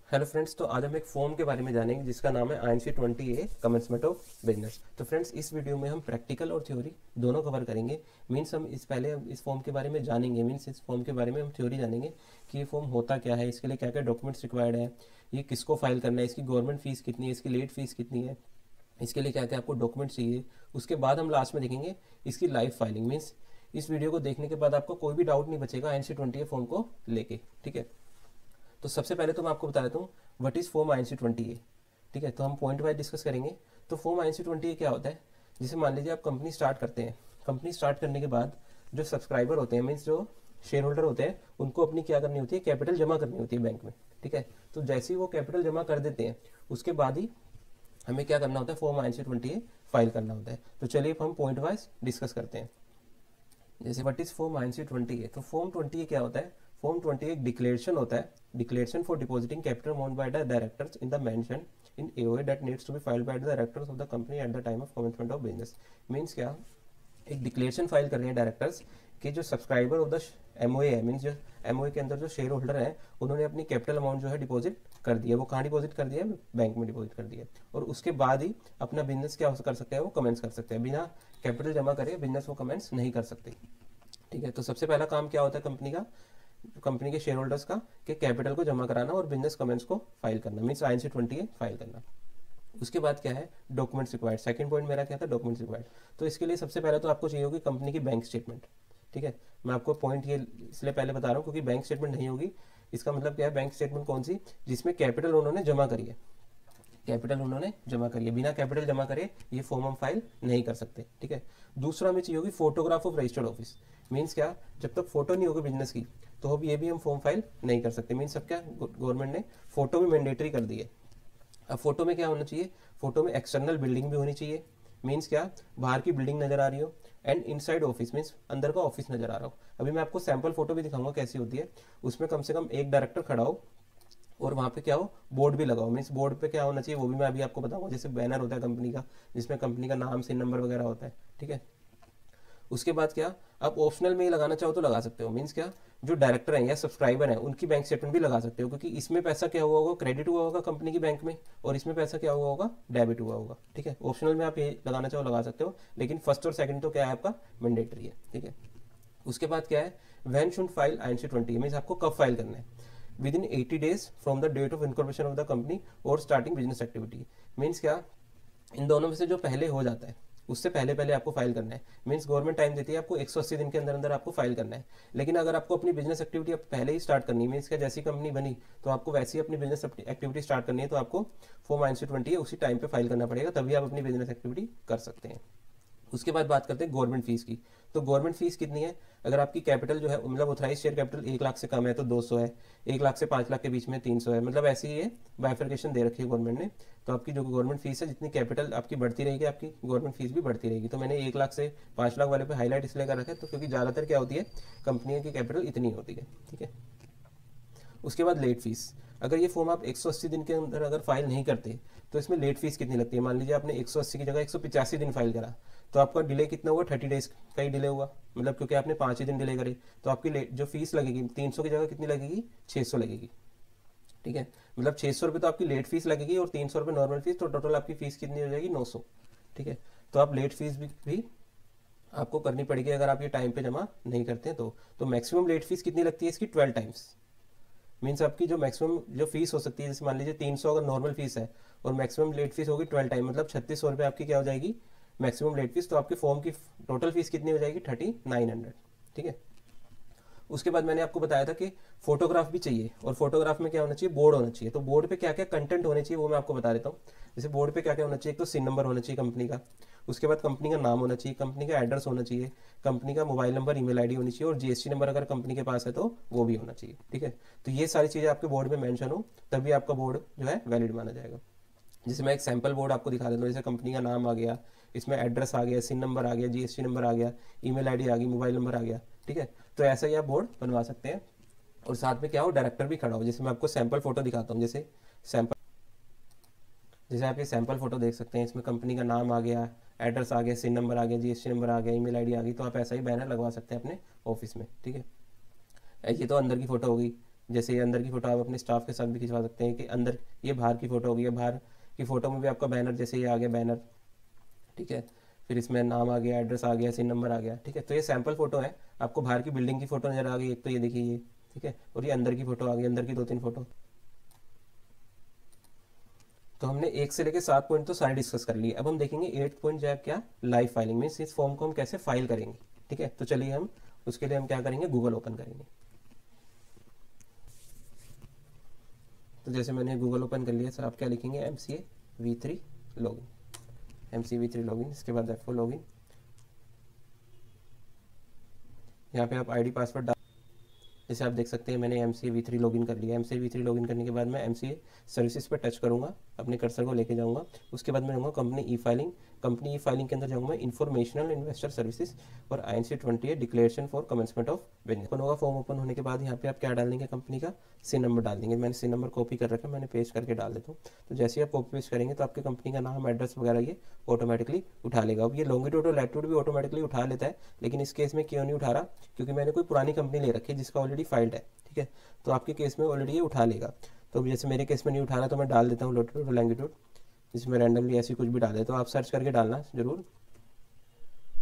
Hello friends, तो आज हम एक फॉर्म के बारे में जानेंगे जिसका नाम है INC 20A commencement of business. तो फ्रेंड्स, इस वीडियो में हम प्रैक्टिकल और थ्योरी दोनों कवर करेंगे। मीन्स हम इस फॉर्म के बारे में जानेंगे, मीन्स इस फॉर्म के बारे में हम थ्योरी जानेंगे कि ये फॉर्म होता क्या है, इसके लिए क्या क्या डॉक्यूमेंट्स रिक्वायर्ड है, ये किसको फाइल करना है, इसकी गवर्नमेंट फीस कितनी है, इसकी लेट फीस कितनी है, इसके लिए क्या क्या आपको डॉक्यूमेंट चाहिए। उसके बाद हम लास्ट में देखेंगे इसकी लाइव फाइलिंग। मीन्स इस वीडियो को देखने के बाद आपको कोई भी डाउट नहीं बचेगा INC 20A फॉर्म को लेके। ठीक है, तो सबसे पहले तो मैं आपको बता देता हूँ what is form INC 20A। ठीक है, तो हम पॉइंट वाइज डिस्कस करेंगे। तो फॉर्म INC 20A क्या होता है? जैसे मान लीजिए आप कंपनी स्टार्ट करते हैं। कंपनी स्टार्ट करने के बाद जो सब्सक्राइबर होते हैं, मीन्स जो शेयर होल्डर होते हैं, उनको अपनी क्या करनी होती है, कैपिटल जमा करनी होती है बैंक में। ठीक है, तो जैसे ही वो कैपिटल जमा कर देते हैं उसके बाद ही हमें क्या करना होता है, फॉर्म INC 20A फाइल करना होता है। तो चलिए हम पॉइंट वाइज डिस्कस करते हैं। जैसे what is form INC 20A। तो फॉर्म 20A क्या होता है? फॉर्म 20A एक डिक्लेरेशन होता है, declaration for depositing capital amount by the directors in the mention in AOA that needs to be filed by the directors of the company at the time of commencement of business. Means क्या, एक declaration file कर रहे हैं directors कि जो subscriber of the MOA है, means जो MOA के अंदर जो शेयर होल्डर हैं, उन्होंने अपनी कैपिटल अमाउंट जो है डिपॉजिट कर दिया। वो कहाँ डिपॉजिट कर दिया है? बैंक में डिपॉजिट कर दिया। और उसके बाद ही अपना बिजनेस क्या कर सकते हैं, वो कमेंस कर सकते हैं। बिना कैपिटल जमा करे बिजनेस वो कमेंस नहीं कर सकते। ठीक है, तो सबसे पहला काम क्या होता है कंपनी का, कंपनी के शेयर होल्डर्स का, कि कैपिटल को जमा कराना और बिजनेस कमेंट्स को फाइल करना, मीन्स INC 20A फाइल करना। उसके बाद क्या है, डॉक्यूमेंट्स रिक्वायर्ड। सेकंड पॉइंट मेरा क्या था, डॉक्यूमेंट्स रिक्वायर्ड। तो इसके लिए सबसे पहले तो आपको चाहिए होगी कंपनी की बैंक स्टेटमेंट। ठीक है, मैं आपको पॉइंट ये इसलिए पहले बता रहा हूँ क्योंकि बैंक स्टेटमेंट नहीं होगी, इसका मतलब क्या है, बैंक स्टेटमेंट कौन सी, जिसमें कैपिटल उन्होंने जमा करी है, कैपिटल उन्होंने जमा करी है। बिना कैपिटल जमा करे ये फॉर्म हम फाइल नहीं कर सकते। ठीक है, दूसरा हमें चाहिए होगी photograph of registered office. Means क्या, जब तक फोटो नहीं होगी बिजनेस की तो अब ये भी हम फॉर्म फाइल नहीं कर सकते। मीन्स अब क्या, गवर्नमेंट ने फोटो भी मैंडेटरी कर दी है। अब फोटो में क्या होना चाहिए, फोटो में एक्सटर्नल बिल्डिंग भी होनी चाहिए। मीन्स क्या, बाहर की बिल्डिंग नजर आ रही हो, एंड इनसाइड ऑफिस मीन्स अंदर का ऑफिस नजर आ रहा हो। अभी मैं आपको सैंपल फोटो भी दिखाऊंगा कैसी होती है। उसमें कम से कम एक डायरेक्टर खड़ा हो और वहाँ पे क्या हो, बोर्ड भी लगाओ। मीन्स बोर्ड पे क्या होना चाहिए वो भी मैं अभी आपको बताऊंगा। जैसे बैनर होता है कंपनी का, जिसमें कंपनी का नाम, सिन नंबर वगैरह होता है। ठीक है, उसके बाद क्या, आप ऑप्शनल में ही लगाना चाहो तो लगा सकते हो। मीन्स क्या, जो डायरेक्टर हैं या सब्सक्राइबर हैं उनकी बैंक स्टेटमेंट भी लगा सकते हो, क्योंकि इसमें पैसा क्या हुआ होगा, क्रेडिट हुआ होगा कंपनी की बैंक में, और इसमें पैसा क्या हुआ होगा, डेबिट हुआ होगा। ठीक है, ऑप्शनल में आप ये लगाना चाहो लगा सकते हो, लेकिन फर्स्ट और सेकंड तो क्या है, आपका मैंडेटरी है। ठीक है, उसके बाद क्या है, when should file INC 20A। Means आपको कब फाइल करना है, with in 80 days from the date of incorporation of the company और स्टार्टिंग बिजनेस एक्टिविटी। मीन्स क्या, इन दोनों में से जो पहले हो जाता है उससे पहले पहले आपको फाइल करना है। मीन्स गवर्नमेंट टाइम देती है आपको 180 दिन के अंदर अंदर आपको फाइल करना है। लेकिन अगर आपको अपनी बिजनेस एक्टिविटी आप पहले ही स्टार्ट करनी है, मीन्स क्या, जैसी कंपनी बनी तो आपको वैसी अपनी बिजनेस एक्टिविटी स्टार्ट करनी है, तो आपको फॉर्म INC 20A उसी टाइम पे फाइल करना पड़ेगा, तभी आप अपनी बिजनेस एक्टिविटी कर सकते हैं। उसके बाद बात करते हैं गवर्नमेंट फीस की। तो गवर्नमेंट फीस कितनी है, अगर आपकी कैपिटल जो है, मतलब ऑथराइज शेयर कैपिटल 1 लाख से कम है तो 200 है, 1 लाख से 5 लाख के बीच में 300 है। मतलब ऐसी ये बाइफर्केशन दे रखी है गवर्नमेंट ने। तो आपकी जो गवर्नमेंट फीस है, जितनी कैपिटल आपकी बढ़ती रहेगी आपकी गवर्नमेंट फीस भी बढ़ती रहेगी। तो मैंने 1 लाख से 5 लाख वाले पे हाईलाइट इसलिए कर रखा है तो क्योंकि ज़्यादातर क्या होती है, कंपनियों की कैपिटल इतनी होती है। ठीक है, उसके बाद लेट फीस। अगर ये फॉर्म आप 180 दिन के अंदर अगर फाइल नहीं करते तो इसमें लेट फीस कितनी लगती है। मान लीजिए आपने 180 की जगह 185 दिन फाइल करा, तो आपका डिले कितना हुआ, 30 डेज का ही डिले हुआ। मतलब क्योंकि आपने 5 ही दिन डिले करे, तो आपकी जो फीस लगेगी 300 की जगह कितनी लगेगी, 600 लगेगी। ठीक है, मतलब 600 रुपये तो आपकी लेट फीस लगेगी और 300 रुपये नॉर्मल फीस, तो टोटल आपकी फीस कितनी हो जाएगी, 900। ठीक है, तो आप लेट फीस भी आपको करनी पड़ेगी अगर आप ये टाइम पे जमा नहीं करते हैं तो मैक्सिमम लेट फीस कितनी लगती है इसकी, 12 टाइम्स। मीन्स आपकी जो मैक्सिमम जो फीस हो सकती है, जैसे मान लीजिए 300 अगर नॉर्मल फीस है और मैक्सिमम लेट फीस होगी 12 टाइम, मतलब 3600 रुपये आपकी क्या हो जाएगी, मैक्सिमम लेट फीस। तो आपके फॉर्म की टोटल फीस कितनी हो जाएगी, 3900। ठीक है, उसके बाद मैंने आपको बताया था कि फोटोग्राफ भी चाहिए, और फोटोग्राफ में क्या होना चाहिए, बोर्ड होना चाहिए। तो बोर्ड पे क्या क्या कंटेंट होने चाहिए वो मैं आपको बता देता हूँ। जैसे बोर्ड पे क्या क्या होना चाहिए, एक तो सिन नंबर होना चाहिए कंपनी का, उसके बाद कंपनी का नाम होना चाहिए, कंपनी का एड्रेस होना चाहिए, कंपनी का मोबाइल नंबर, ईमेल आईडी होनी चाहिए, और GST नंबर अगर कंपनी के पास है तो वो भी होना चाहिए। ठीक है, तो ये सारी चीज़ें आपके बोर्ड में मेंशन हो तभी आपका बोर्ड जो है वैलिड माना जाएगा। जैसे मैं एक सैंपल बोर्ड आपको दिखा देता हूँ। जैसे कंपनी का नाम आ गया, इसमें एड्रेस आ गया, सिन नंबर आ गया, GST नंबर आ गया, ईमेल आईडी आ गई, मोबाइल नंबर आ गया। ठीक है, तो ऐसा ही आप बोर्ड बनवा सकते हैं। और साथ में क्या हो, डायरेक्टर भी खड़ा हो। जैसे मैं आपको सैंपल फोटो दिखाता हूँ। जैसे आप ये सैंपल फोटो देख सकते हैं, इसमें कंपनी का नाम आ गया, एड्रेस आ गया, सिन नंबर आ गया, GST नंबर आ गया, ईमेल आईडी आ गई। तो आप ऐसा ही बैनर लगवा सकते हैं अपने ऑफिस में। ठीक है, ये तो अंदर की फोटो होगी। जैसे ये अंदर की फ़ोटो आप अपने स्टाफ के साथ भी खिंचवा सकते हैं कि अंदर, ये बाहर की फ़ोटो होगी, बाहर की फ़ोटो में भी आपका बैनर, जैसे ये आ गया बैनर, ठीक है, फिर इसमें नाम आ गया, एड्रेस आ गया, सिन नंबर आ गया, ठीक है। तो ये सैम्पल फ़ोटो है, आपको बाहर की बिल्डिंग की फ़ोटो नज़र आ गई एक, तो ये देखिए ये, ठीक है, और ये अंदर की फ़ोटो आ गई, अंदर की 2-3 फ़ोटो। तो हमने 1 से लेकर 7 पॉइंट तो सारे डिस्कस कर लिए। अब हम देखेंगे 8 पॉइंट जो है क्या, लाइव फाइलिंग, मीन्स इस फॉर्म को हम कैसे फाइल करेंगे, ठीक है। तो चलिए हम उसके लिए हम क्या करेंगे, गूगल ओपन करेंगे। तो जैसे मैंने गूगल ओपन कर लिया, तो आप क्या लिखेंगे, MCA V3 login, MCA V3 login, इसके बाद F4 लॉगिन। यहाँ पे आप ID पासवर्ड, जैसे आप देख सकते हैं मैंने MCA V3 लॉगिन कर लिया। MCA V3 लॉगिन करने के बाद मैं MCA सर्विसेज पर टच करूंगा, अपने कर्सर को लेके जाऊंगा। उसके बाद मैं जाऊंगा कंपनी ई फाइलिंग, कंपनी ई फाइलिंग के अंदर जाऊंगा मैं इन्फॉर्मेशनल इन्वेस्टर सर्विसेज और INC 28 declaration for commencement of business. Open होगा, फॉर्म ओपन होने के बाद यहाँ पे आप क्या डाल देंगे, कंपनी का सिन नंबर डाल देंगे। मैंने सिन नंबर कॉपी कर रखा है, मैंने पेस्ट करके डाल देता हूँ। तो जैसे ही आप कॉपी पेस्ट करेंगे तो आपके कंपनी का नाम, एड्रेस वगैरह ये ऑटोमेटिकली उठा लेगा। अब ये लॉन्गिट्यूड और लैटिट्यूड भी ऑटोमेटिकली उठा लेता है, लेकिन इस केस में क्यों नहीं उठा रहा, क्योंकि मैंने कोई पुरानी कंपनी ले रखी है जिसका ऑलरेडी फाइल्ड है, ठीक है। तो आपके केस में ऑलरेडी ये उठा लेगा। तो जैसे मेरे केस में नहीं उठा रहा, तो मैं डाल देता हूँ लैटिट्यूड और लॉन्गिट्यूड, जिसमें रैंडमली ऐसी कुछ भी डाल देता हूँ। आप सर्च करके डालना जरूर,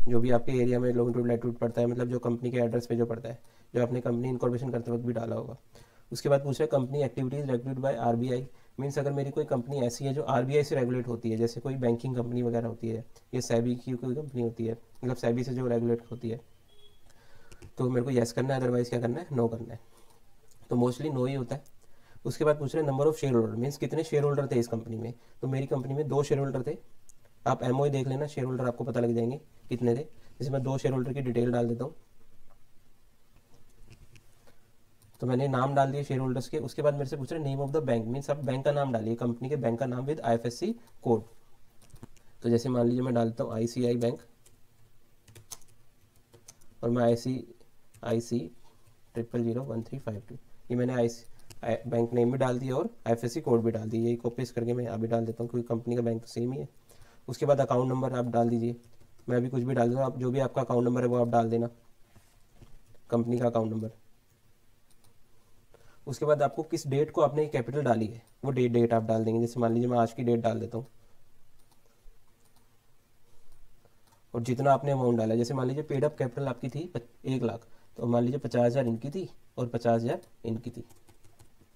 जो भी आपके एरिया में लॉन्गिट्यूड लैटिट्यूड पड़ता है, मतलब जो कंपनी के एड्रेस पे जो पड़ता है, जो आपने कंपनी इनकॉर्पोरेशन करते वक्त भी डाला होगा। उसके बाद पूछा है company activities regulated by RBI, means अगर मेरी कोई कंपनी ऐसी है जो RBI से रेगुलेट होती है, जैसे कोई बैंकिंग कंपनी वगैरह होती है, या सेबी की कोई कंपनी होती है, मतलब सेबी से जो रेगुलेट होती है, तो मेरे को येस करना है, अदरवाइज क्या करना है, नो करना है। तो मोस्टली नो ही होता है। उसके बाद पूछ रहे हैं number of share holder, means कितने शेयर होल्डर थे इस कंपनी में। तो मेरी कंपनी में 2 शेयर होल्डर थे। आप MOI देख लेना, शेयर होल्डर आपको पता लग जाएंगे कितने थे। जैसे मैं 2 शेयर होल्डर की डिटेल डाल देता हूँ, तो मैंने नाम डाल दिए शेयर होल्डर्स के। उसके बाद मेरे से पूछ रहे name of the bank, means आप बैंक का नाम डालिए, कंपनी के बैंक का नाम विद IFSC कोड। तो जैसे मान लीजिए मैं डालता हूँ ICI बैंक, और मैं IC 0001352, ये मैंने बैंक नेम भी डाल दिया और IFSC कोड भी डाल दिया। यही कॉपी पेस्ट करके मैं यहाँ भी डाल देता हूँ, क्योंकि कंपनी का बैंक तो सेम ही है। उसके बाद अकाउंट नंबर आप डाल दीजिए, मैं अभी कुछ भी डाल दूँगा, आप जो भी आपका अकाउंट नंबर है वो आप डाल देना, कंपनी का अकाउंट नंबर। उसके बाद आपको किस डेट को आपने कैपिटल डाली है वो डेट आप डाल देंगे। जैसे मान लीजिए मैं आज की डेट डाल देता हूँ, और जितना आपने अमाउंट डाला, जैसे मान लीजिए पेड अप कैपिटल आपकी थी 1 लाख, तो मान लीजिए 50,000 इनकी थी और 50,000 इनकी थी।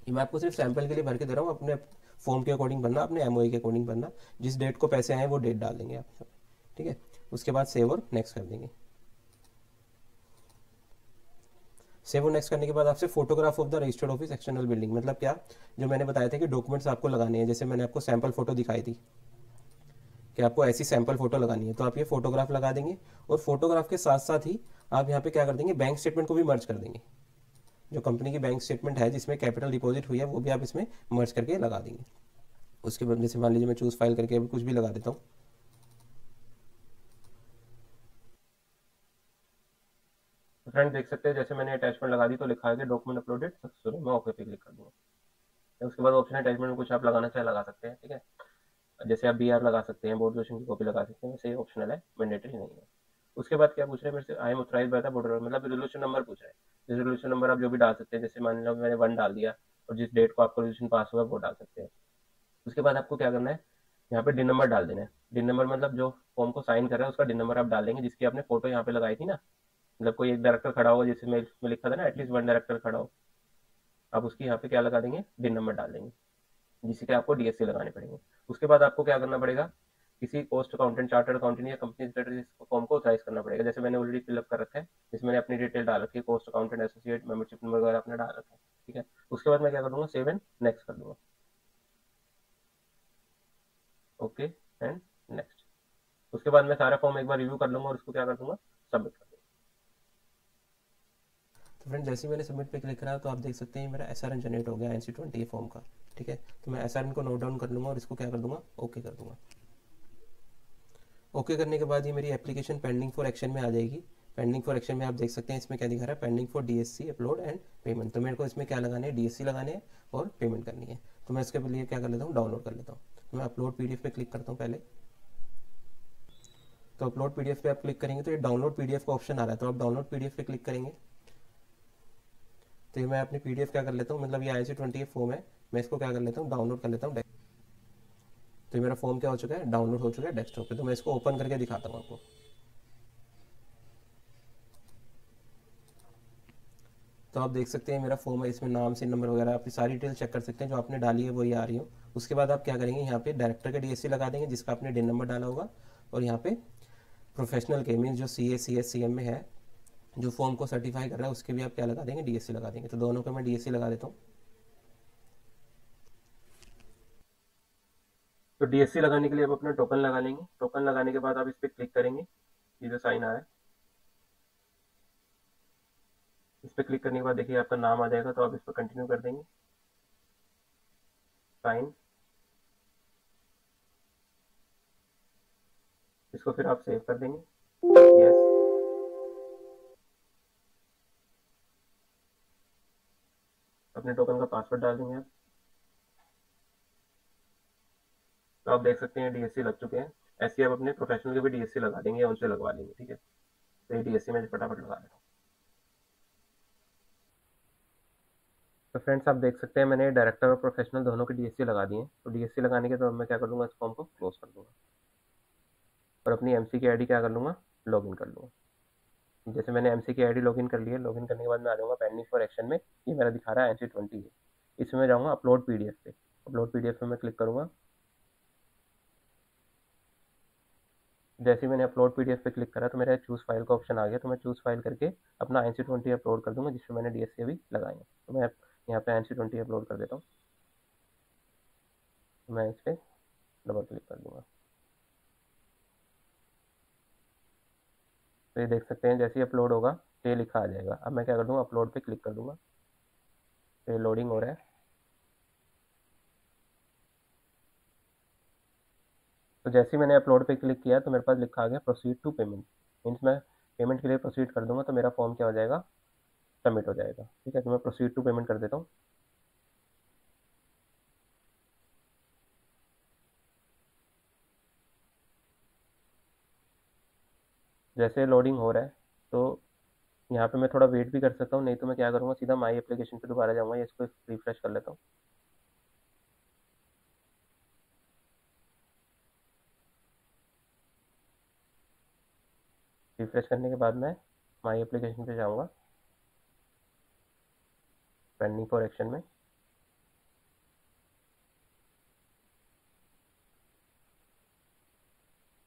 ये मैं आपको सिर्फ सैंपल के लिए भर के दे रहा हूँ, अपने फॉर्म के अकॉर्डिंग भरना, अपने MOI के अकॉर्डिंग भरना। जिस डेट को पैसे आए वो डेट डाल देंगे आप, ठीक है। उसके बाद सेव और नेक्स्ट कर देंगे। सेव और नेक्स्ट करने के बाद आपसे photograph of the registered office external building, मतलब क्या, जो मैंने बताया था कि डॉक्यूमेंट्स आपको लगाने हैं, जैसे मैंने आपको सैंपल फोटो दिखाई थी कि आपको ऐसी सैंपल फोटो लगानी है, तो आप ये फोटोग्राफ लगा देंगे। और फोटोग्राफ के साथ साथ ही आप यहाँ पे क्या कर देंगे, बैंक स्टेटमेंट को भी मर्ज कर देंगे। जो कंपनी की बैंक स्टेटमेंट है जिसमें कैपिटल डिपॉजिट हुई है, वो भी आप इसमें मर्ज करके लगा देंगे। उसके बाद जैसे मान लीजिए मैं चूज फाइल करके अभी कुछ भी लगा देता हूँ। फ्रेंड देख सकते हैं जैसे मैंने अटैचमेंट लगा दी, तो लिखा है कि डॉक्यूमेंट अपलोडेड सक्सेसफुली, मैं ओके पे क्लिक कर दूंगा। उसके बाद ऑप्शन अटैचमेंट में कुछ आप लगाना चाहे लगा सकते हैं, ठीक है। जैसे आप BR लगा सकते हैं, बोर्ड क्वेश्चन की कॉपी लगा सकते हैं, वैसे ये ऑप्शनल है, मैंडेटरी नहीं है। उसके बाद क्या पूछ रहे हैं मेरे से, I am authorised by the board, मतलब रेजोल्यूशन नंबर पूछ रहे हैं। रेजोल्यूशन नंबर आप जो भी डाल सकते हैं, जैसे मान लो मैंने 1 डाल दिया, और जिस डेट को आपका रेजोल्यूशन पास हुआ वो डाल सकते हैं। उसके बाद आपको क्या करना है, यहाँ पे DIN नंबर डाल देना है। DIN नंबर मतलब जो फॉर्म को साइन कर रहा है उसका DIN नंबर आप डाल देंगे, जिसकी आपने फोटो यहाँ पे लगाई थी ना, मतलब कोई एक डायरेक्टर खड़ा होगा, जैसे मैं इसमें लिखा था ना एटलीस्ट 1 डायरेक्टर खड़ा हो, आप उसकी यहाँ पे क्या लगा देंगे, DIN नंबर डाल देंगे, जिससे कि आपको DSC लगाने पड़ेंगे। उसके बाद आपको क्या करना पड़ेगा, किसी पोस्ट अकाउंटेंट, चार्टर्ड अकाउंटेंट या कंपनी सेक्रेटरी फॉर्म को ऑथराइज करना पड़ेगा। जैसे मैंने ऑलरेडी फिलअप कर रखा है, जिसमें मैंने अपनी डिटेल डाल रखी है, post accountant, associate, membership number वगैरह अपने डाल रखा है, ठीक है। उसके बाद मैं क्या कर दूंगा, सेव एंड नेक्स्ट कर दूंगा, ओके एंड नेक्स्ट। उसके बाद मैं सारा फॉर्म एक बार रिव्यू कर लूंगा और उसको क्या कर दूंगा, सबमिट कर दूंगा। तो फ्रेंड जैसे ही मैंने सबमिट पे क्लिक करा, तो आप देख सकते हैं मेरा SRN जनरेट हो गया INC 20 फॉर्म का, ठीक है। तो मैं SRN को नोट डाउन कर लूँगा और इसको क्या कर दूंगा, ओके कर दूंगा। ओके करने के बाद ये मेरी एप्लीकेशन पेंडिंग फॉर एक्शन में आ जाएगी। पेंडिंग फॉर एक्शन में आप देख सकते हैं इसमें क्या दिखा रहा है, pending for DSC upload and payment. तो मेरे को इसमें क्या लगाना है, DSC लगाने हैं और पेमेंट करनी है। तो मैं इसके लिए क्या कर लेता हूँ, डाउनलोड कर लेता हूँ। तो मैं अपलोड PDF पे क्लिक करता हूँ पहले। तो अपलोड PDF पे आप क्लिक करेंगे तो ये डाउनलोड PDF का ऑप्शन आ रहा है, तो आप डाउनलोड PDF पे क्लिक करेंगे। तो ये मैं अपनी PDF क्या कर लेता हूँ, मतलब ये INC20 फॉर्म है, मैं इसको क्या कर लेता हूँ, डाउनलोड कर लेता हूँ। तो ये मेरा फॉर्म क्या हो चुका है, डाउनलोड हो चुका है डेस्कटॉप पे। तो मैं इसको ओपन करके दिखाता हूँ आपको। तो आप देख सकते हैं मेरा फॉर्म है, इसमें नाम से नंबर वगैरह आपकी सारी डिटेल चेक कर सकते हैं, जो आपने डाली है वही आ रही हो। उसके बाद आप क्या करेंगे, यहाँ पे डायरेक्टर का DSC लगा देंगे जिसका आपने DIN नंबर डाला होगा, और यहाँ पे प्रोफेशनल के मीन जो CA CS CM में है, जो फॉर्म को सर्टिफाई कर रहा है, उसके भी आप क्या लगा देंगे, DSC लगा देंगे। तो दोनों का मैं DSC लगा देता हूँ। तो DSC लगाने के लिए आप अपना टोकन लगा लेंगे। टोकन लगाने के बाद आप इस पर क्लिक करेंगे, ये जो साइन आ रहा है इस पर क्लिक करने के बाद देखिए आपका नाम आ जाएगा, तो आप इस पर कंटिन्यू कर देंगे, साइन। इसको फिर आप सेव कर देंगे, यस। अपने टोकन का पासवर्ड डाल देंगे आप। तो आप देख सकते हैं DSC लग चुके हैं। ऐसे आप अपने प्रोफेशनल के भी DSC लगा देंगे या उनसे लगवा लेंगे, ठीक है। तो ये DSC में फटाफट लगा देता हूँ। तो फ्रेंड्स आप देख सकते हैं मैंने डायरेक्टर और प्रोफेशनल दोनों के DSC लगा दिए हैं। तो DSC लगाने के तो मैं क्या कर लूँगा, इस फॉर्म को क्लोज कर दूँगा और अपनी MC की ID क्या कर लूँगा, लॉगिन कर लूँगा। जैसे मैंने MC की ID लॉगिन कर ली है, लॉगिन करने के बाद मैं आ जाऊँगा पेंडिंग फॉर एक्शन में। ये मेरा दिखा रहा है INC20 है। इसमें मैं जाऊँगा अपलोड PDF पे। अपलोड PDF पे मैं क्लिक करूँगा। जैसे ही मैंने अपलोड PDF पे क्लिक करा तो मेरा चूज़ फाइल का ऑप्शन आ गया। तो मैं चूज़ फाइल करके अपना INC20 अपलोड कर दूँगा, जिसमें मैंने DSC अभी लगाए हैं। तो मैं यहाँ पे INC20 अपलोड कर देता हूँ। मैं इस पर डबल क्लिक कर दूँगा। तो ये देख सकते हैं जैसे ही अपलोड होगा तो ये लिखा आ जाएगा। अब मैं क्या कर दूँगा, अपलोड पे क्लिक कर दूँगा। तो ये लोडिंग हो रहा है। तो जैसे ही मैंने अपलोड पे क्लिक किया तो मेरे पास लिखा आ गया प्रोसीड टू पेमेंट। मीन्स मैं पेमेंट के लिए प्रोसीड कर दूँगा तो मेरा फॉर्म क्या हो जाएगा, सबमिट हो जाएगा, ठीक है। तो मैं प्रोसीड टू पेमेंट कर देता हूँ। जैसे लोडिंग हो रहा है तो यहाँ पे मैं थोड़ा वेट भी कर सकता हूँ, नहीं तो मैं क्या करूँगा, सीधा माई एप्लीकेशन पे दोबारा जाऊँगा या इसको रिफ्रेश कर लेता हूँ। रिफ्रेश करने के बाद मैं माई एप्लीकेशन पे जाऊँगा पेंडिंग फॉर एक्शन में।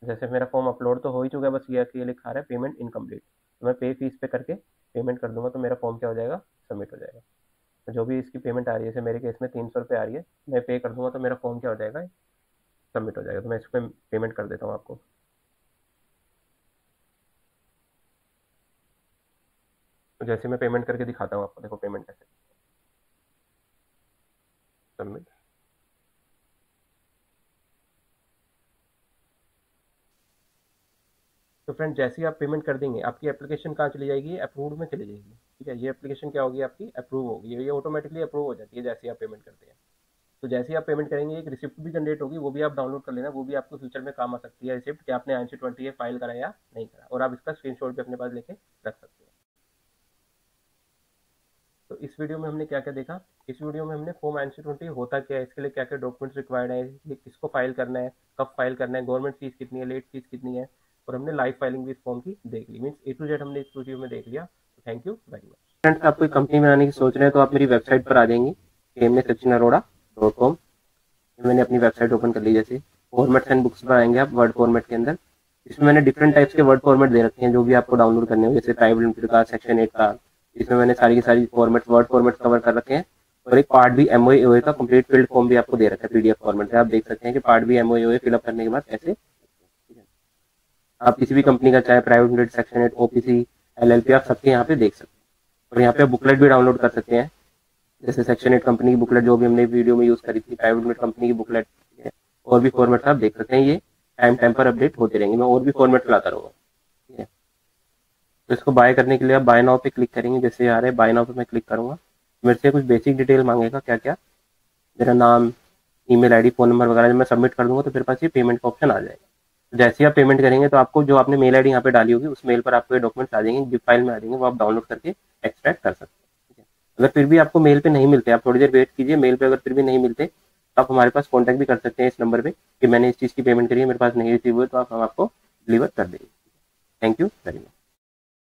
जैसे मेरा फॉर्म अपलोड तो हो ही चुका है, बस ये लिखा रहा है पेमेंट इनकम्प्लीट। तो मैं पे फीस पे करके पेमेंट कर दूंगा तो मेरा फॉर्म क्या हो जाएगा, सबमिट हो जाएगा। तो जो भी इसकी पेमेंट आ रही है, जैसे मेरे केस में 300 रुपये आ रही है, मैं पे कर दूंगा तो मेरा फॉर्म क्या हो जाएगा, सबमिट हो जाएगा। तो मैं इस पर पेमेंट कर देता हूँ आपको। तो जैसे मैं पेमेंट करके दिखाता हूँ आपको, देखो पेमेंट कैसे सबमिट। तो फ्रेंड जैसे ही आप पेमेंट कर देंगे, आपकी एप्लीकेशन कहाँ चली जाएगी, अप्रूव में चली जाएगी, ठीक है। ये एप्लीकेशन क्या होगी, आपकी अप्रूव होगी, ये ऑटोमेटिकली अप्रूव हो जाती है जैसे ही आप पेमेंट करते हैं। तो जैसे ही आप पेमेंट करेंगे एक रिसिप्ट भी जनरेट होगी, वो भी आप डाउनलोड कर लेना। वो भी आपको फ्यूचर में काम आ सकती है, रिसिप्ट कि आपने INC20 फाइल करा या नहीं करा, और आप इसका स्क्रीनशॉट भी अपने पास लेके रख सकते हैं। तो इस वीडियो में हमने क्या क्या देखा, इस वीडियो में हमने फॉर्म INC20 होता क्या है, इसके लिए क्या क्या डॉक्यूमेंट्स रिक्वायर्ड है, इसलिए किसको फाइल करना है, कब फाइल करना है, गवर्नमेंट फीस कितनी है, लेट फीस कितनी है, और हमने लाइव फाइलिंग भी इस फॉर्म की देख ली। मीन्स A to Z हमने इस वीडियो में देख लिया। तो thank you very much. Friends आप कोई कंपनी बनाने की सोच रहे हैं तो आप मेरी वेबसाइट पर आ जाएंगे, KMSSachinarora.com। मैंने अपनी वेबसाइट ओपन कर ली। जैसे फॉर्मेट्स एंड बुक्स पर आएंगे आप, वर्ड फॉर्मेट के अंदर इसमें मैंने डिफरेंट टाइप्स के वर्ड फॉर्मेट दे रखे हैं जो भी आपको डाउनलोड करने हो, जैसे प्राइवेट लिमिटेड का, सेक्शन 8 का। इसमें मैंने सारी की सारी फॉर्मेट वर्ड फॉर्मेट कवर कर रखे हैं, और एक पार्ट भी MOA का कंप्लीट फील्ड फॉर्म भी आपको दे रखा है PDF फॉर्मेट में। आप देख सकते हैं कि पार्ट भी MOA फिलअप करने के बाद कैसे आप किसी भी कंपनी का, चाहे private limited, section 8, OPC, LLP, आप सबके यहाँ पे देख सकते हैं। और यहाँ पे बुकलेट भी डाउनलोड कर सकते हैं, जैसे सेक्शन 8 कंपनी की बुकलेट जो भी हमने वीडियो में यूज करी थी, प्राइवेट लिमिटेड कंपनी की बुकलेट, और भी फॉर्मेट आप देख सकते हैं। ये टाइम पर अपडेट होते रहेंगे, मैं और भी फॉर्मेट लाता रहूँगा, ठीक है। तो इसको बाय करने के लिए आप बाय नाउ पे क्लिक करेंगे। जैसे आ रहे बाय नाउ पे मैं क्लिक करूंगा, मेरे से कुछ बेसिक डिटेल मांगेगा, क्या क्या, मेरा नाम, ईमेल ID, फोन नंबर वगैरह। जब मैं सबमिट कर दूंगा तो फिर पास ये पेमेंट का ऑप्शन आ जाएगा। तो जैसे ही आप पेमेंट करेंगे तो आपको जो आपने मेल ID यहाँ पे डाली होगी, उस मेल पर आपको ये डॉक्यूमेंट्स आ जाएंगे, जिप फाइल में आ जाएंगे, वो आप डाउनलोड करके एक्सट्रैक्ट कर सकते हैं, ठीक है। अगर फिर भी आपको मेल पे नहीं मिलते, आप थोड़ी देर वेट कीजिए, मेल पे अगर फिर भी नहीं मिलते तो आप हमारे पास कॉन्टैक्ट भी कर सकते हैं इस नंबर पे कि मैंने इस चीज़ की पेमेंट करी है, मेरे पास नहीं रिसीव हुई, तो हम आपको डिलीवर कर देंगे। Thank you very much.